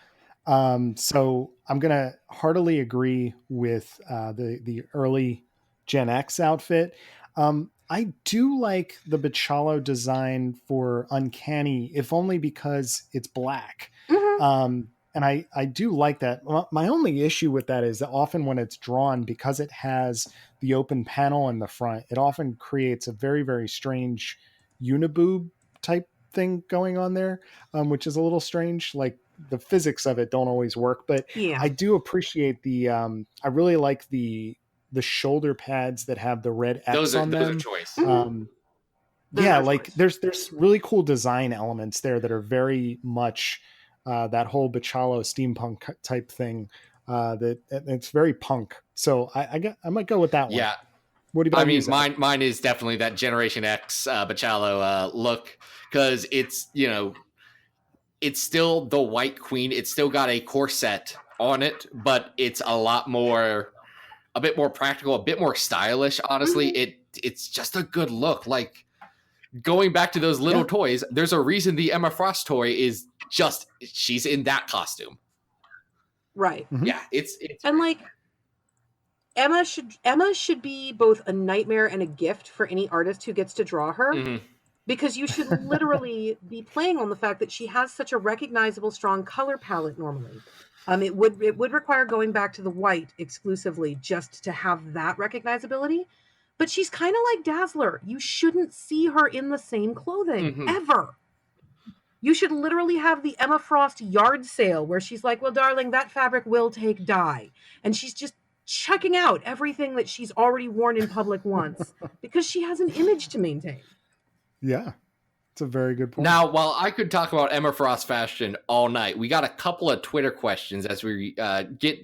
So I'm gonna heartily agree with the early Gen X outfit. I do like the Bachalo design for Uncanny, if only because it's black. Mhm. And I do like that. My only issue with that is that often when it's drawn, because it has the open panel in the front, it often creates a very, very strange uniboob type thing going on there, which is a little strange. Like the physics of it don't always work, but Yeah. I do appreciate I really like the shoulder pads that have the red X on Those are them. choice. Mhm. Those Yeah, are like choice. there's really cool design elements there that are very much that whole Bachalo steampunk type thing. That it's very punk. So I might go with that one. Yeah. What about I you, mean, Zach? mine is definitely that Generation X Bachalo look, because it's, it's still the White Queen. It's still got a corset on it, but it's a bit more practical, a bit more stylish. Honestly, Mhm. it's just a good look. Like, going back to those little Yeah. toys, there's a reason the Emma Frost toy is just, she's in that costume. Right. Mhm. Yeah, it's And like Emma should be both a nightmare and a gift for any artist who gets to draw her. Mhm. Because you should literally be playing on the fact that she has such a recognizable, strong color palette normally. It would require going back to the white exclusively just to have that recognizability. But she's kind of like Dazzler. You shouldn't see her in the same clothing Mhm. ever. You should literally have the Emma Frost yard sale where she's like, well, darling, that fabric will take dye. And she's just chucking out everything that she's already worn in public once because she has an image to maintain. Yeah, it's a very good point. Now, while I could talk about Emma Frost fashion all night, we got a couple of Twitter questions as we get,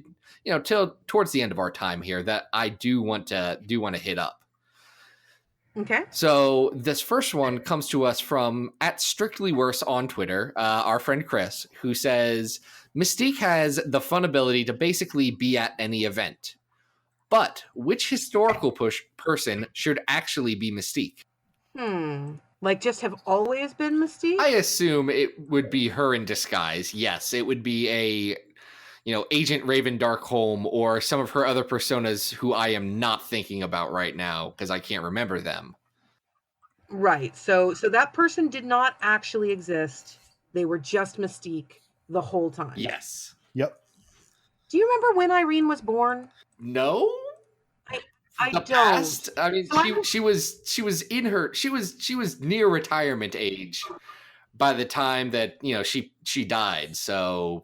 towards the end of our time here that I do want to hit up. Okay. So this first one comes to us from @StrictlyWorse on Twitter, our friend Chris, who says, Mystique has the fun ability to basically be at any event. But which historical person should actually be Mystique? Like just have always been Mystique? I assume it would be her in disguise. Yes, it would be a, Agent Raven Darkholme or some of her other personas who I am not thinking about right now because I can't remember them. Right. So that person did not actually exist. They were just Mystique the whole time. Yes. Yep. Do you remember when Irene was born? No. I The don't. past. I mean, So she was near retirement age by the time that she died. So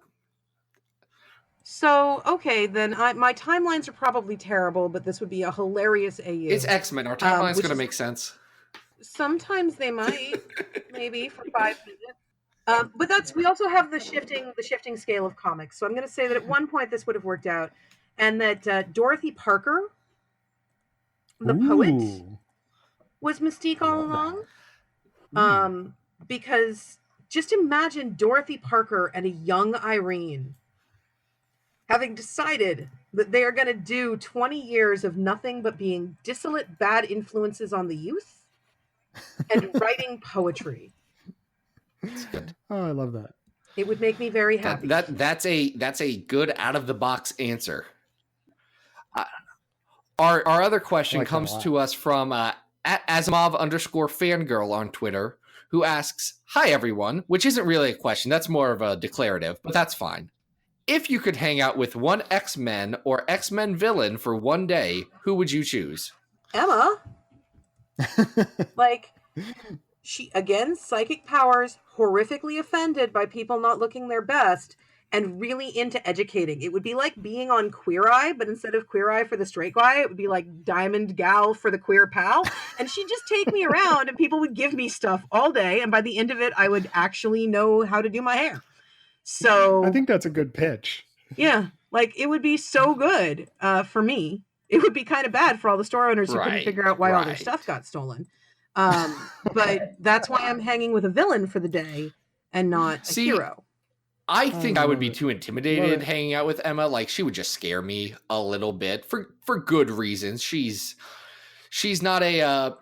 okay, then my timelines are probably terrible, but this would be a hilarious AU. it's X-Men. Our timeline's which going to is- make sense. Sometimes they might, maybe for 5 minutes. But we also have the shifting scale of comics. So I'm going to say that at one point this would have worked out, and that Dorothy Parker, the poet, was Mystique all along. Because just imagine Dorothy Parker and a young Irene having decided that they are going to do 20 years of nothing but being dissolute bad influences on the youth and writing poetry. That's good. Oh, I love that. It would make me very happy. That's a good out of the box answer. Our other question comes to us from @Asimov_fangirl on Twitter, who asks, "Hi everyone," which isn't really a question. That's more of a declarative, but that's fine. If you could hang out with one X-Men or X-Men villain for one day, who would you choose? Emma. Like, she, again, psychic powers, horrifically offended by people not looking their best, and really into educating. It would be like being on Queer Eye, but instead of Queer Eye for the straight guy, it would be like Diamond Gal for the queer pal. And she'd just take me around and people would give me stuff all day. And by the end of it, I would actually know how to do my hair. So I think that's a good pitch. Yeah, like it would be so good for me. It would be kind of bad for all the store owners who couldn't figure out why all their stuff got stolen. But that's why I'm hanging with a villain for the day and not a hero. I think I would be love it. too Love intimidated it. hanging out with Emma. Like, she would just scare me a little bit for good reasons. She's not a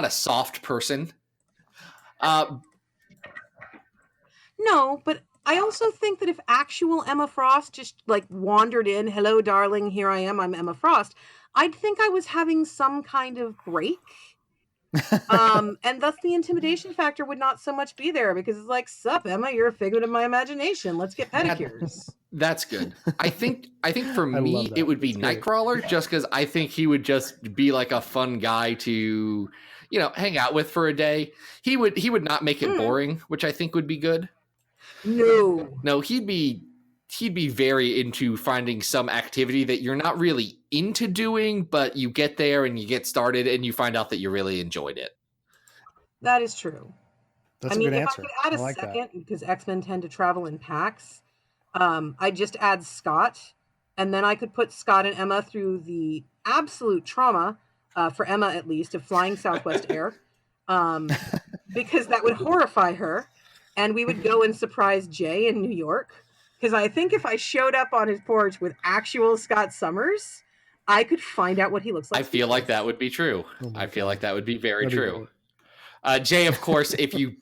soft person. No, but I also think that if actual Emma Frost just like wandered in, hello, darling, here I am, I'm Emma Frost, I'd think I was having some kind of break. And thus the intimidation factor would not so much be there because it's like, sup, Emma, you're a figment of my imagination. Let's get pedicures. That's good. I think for I me love that. it would be That's great. Nightcrawler, just because I think he would just be like a fun guy to, hang out with for a day. He would not make it boring, which I think would be good. No, he'd be very into finding some activity that you're not really into doing, but you get there and you get started and you find out that you really enjoyed it. that is true. That's a good if answer. I could add a like second, because X-Men tend to travel in packs, I'd just add Scott, and then I could put Scott and Emma through the absolute trauma, for Emma at least, of flying Southwest Air, because that would horrify her, and we would go and surprise Jay in New York, because I think if I showed up on his porch with actual Scott Summers, I could find out what he looks like. I feel like that would be true. Oh my I feel God. like that would be very That'd be true. Jay, of course, if you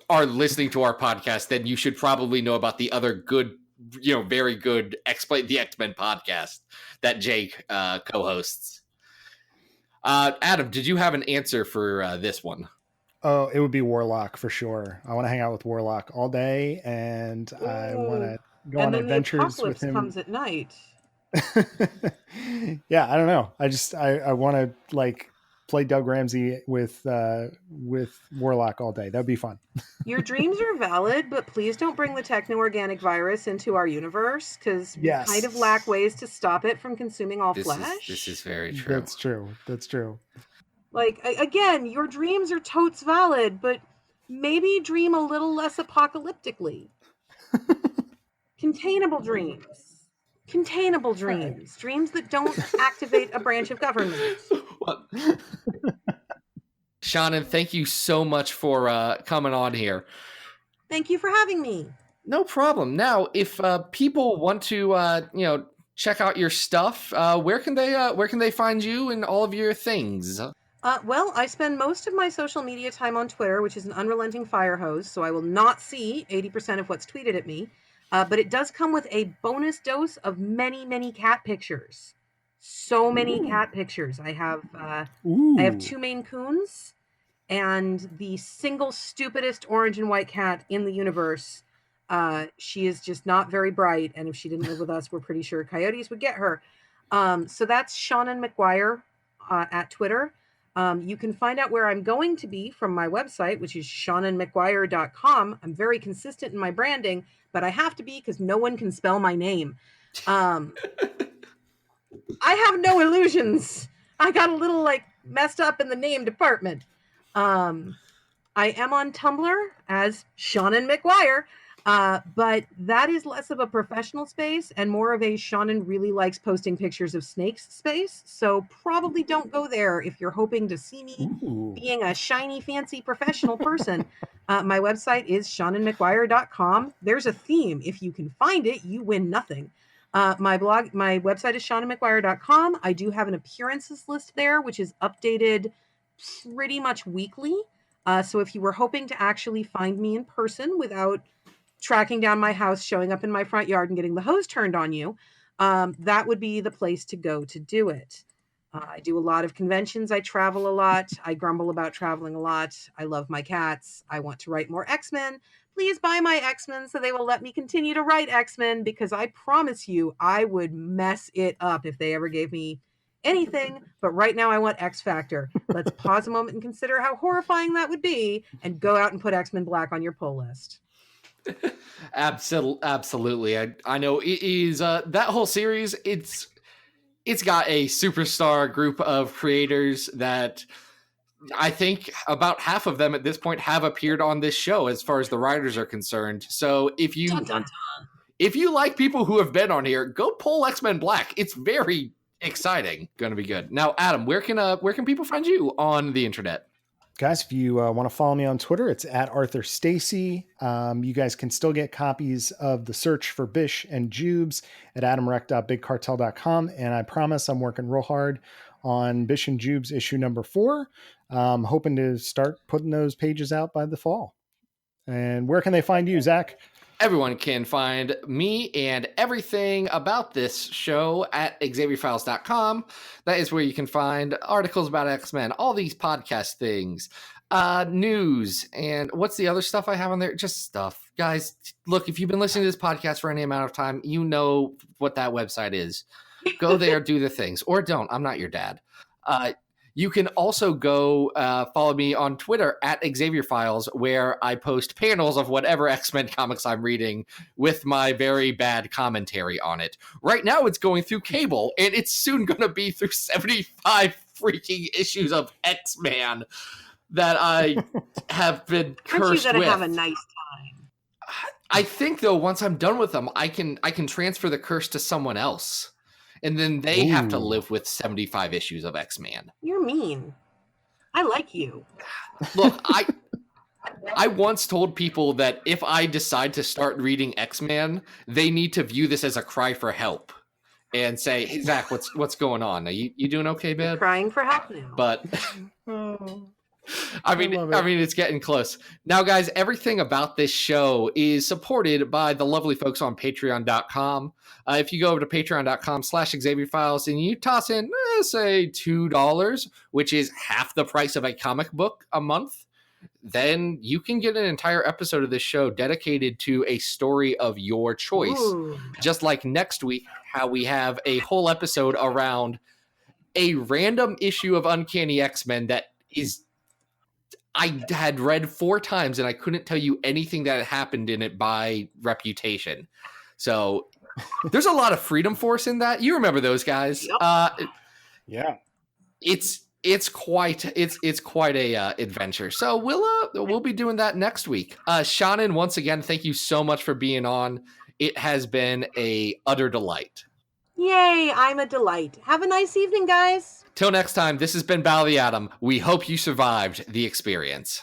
are listening to our podcast, then you should probably know about the other good, very good Explain the X-Men podcast that Jay co-hosts. Adam, did you have an answer for this one? Oh, it would be Warlock for sure. I want to hang out with Warlock all day, and I want to go and on then adventures the with apocalypse him. comes at night. Yeah, I don't know. I want to like play Doug Ramsey with Warlock all day. That'd be fun. Your dreams are valid, but please don't bring the techno-organic virus into our universe, because we Yes. kind of lack ways to stop it from consuming all flesh. This is very true. That's true. Like, again, your dreams are totes valid, but maybe dream a little less apocalyptically. Containable dreams. Dreams that don't activate a branch of government. Shannon, thank you so much for coming on here. Thank you for having me. No problem. Now, if people want to, check out your stuff, where can they find you and all of your things? Well, I spend most of my social media time on Twitter, which is an unrelenting fire hose, so I will not see 80% of what's tweeted at me. But it does come with a bonus dose of many, many cat pictures. So many cat pictures. I have two Maine Coons and the single stupidest orange and white cat in the universe. She is just not very bright, and if she didn't live with us, we're pretty sure coyotes would get her. So that's Seanan McGuire at Twitter. You can find out where I'm going to be from my website, which is SeananMcGuire.com. I'm very consistent in my branding, but I have to be because no one can spell my name. I have no illusions. I got a little messed up in the name department. I am on Tumblr as Seanan McGuire, but that is less of a professional space and more of a Seanan really likes posting pictures of snakes space. So probably don't go there if you're hoping to see me being a shiny, fancy professional person. My website is SeananMcGuire.com. There's a theme. If you can find it, you win nothing. My website is SeananMcGuire.com. I do have an appearances list there, which is updated pretty much weekly. So if you were hoping to actually find me in person without tracking down my house, showing up in my front yard and getting the hose turned on you, that would be the place to go to do it. I do a lot of conventions. I travel a lot. I grumble about traveling a lot. I love my cats. I want to write more X-Men. Please buy my X-Men so they will let me continue to write X-Men, because I promise you I would mess it up if they ever gave me anything. But right now I want X Factor. Let's pause a moment and consider how horrifying that would be and go out and put X-Men Black on your pull list. Absolutely. I know it is that whole series. It's got a superstar group of creators that I think about half of them at this point have appeared on this show as far as the writers are concerned. So if you like people who have been on here, go pull X-Men Black. It's very exciting. Going to be good. Now, Adam, where can people find you on the internet? Guys, if you want to follow me on Twitter, it's at Arthur Stacy. You guys can still get copies of The Search for Bish and Jubes at adamrec.bigcartel.com. And I promise I'm working real hard on Bish and Jubes issue number 4. Hoping to start putting those pages out by the fall. And where can they find you, Zach? Everyone can find me and everything about this show at XavierFiles.com. That is where you can find articles about X-Men, all these podcast things, news, and what's the other stuff I have on there? Just stuff. Guys, look, if you've been listening to this podcast for any amount of time, you know what that website is. Go there, do the things, or don't. I'm not your dad. You can also go follow me on Twitter at Xavier Files, where I post panels of whatever X-Men comics I'm reading with my very bad commentary on it. Right now it's going through Cable, and it's soon going to be through 75 freaking issues of X-Men that I have been cursed with. Aren't you going to have a nice time? I think, though, once I'm done with them, I can transfer the curse to someone else. And then they have to live with 75 issues of X-Men. You're mean. I like you. Look, I once told people that if I decide to start reading X-Men, they need to view this as a cry for help and say, "Hey, Zach, what's going on? Are you doing okay, babe?" Crying for help now. But I mean, it's getting close. Now, guys, everything about this show is supported by the lovely folks on patreon.com. If you go over to patreon.com/XavierFiles and you toss in, say, $2, which is half the price of a comic book a month, then you can get an entire episode of this show dedicated to a story of your choice. Ooh. Just like next week, how we have a whole episode around a random issue of Uncanny X-Men that is... I had read 4 times and I couldn't tell you anything that had happened in it by reputation. So there's a lot of Freedom Force in that. You remember those guys? Yep. Yeah. It's quite a adventure. So we'll be doing that next week. Shannon, once again, thank you so much for being on. It has been a utter delight. Yay, I'm a delight. Have a nice evening, guys. Till next time, this has been Battle of the Atom. We hope you survived the experience.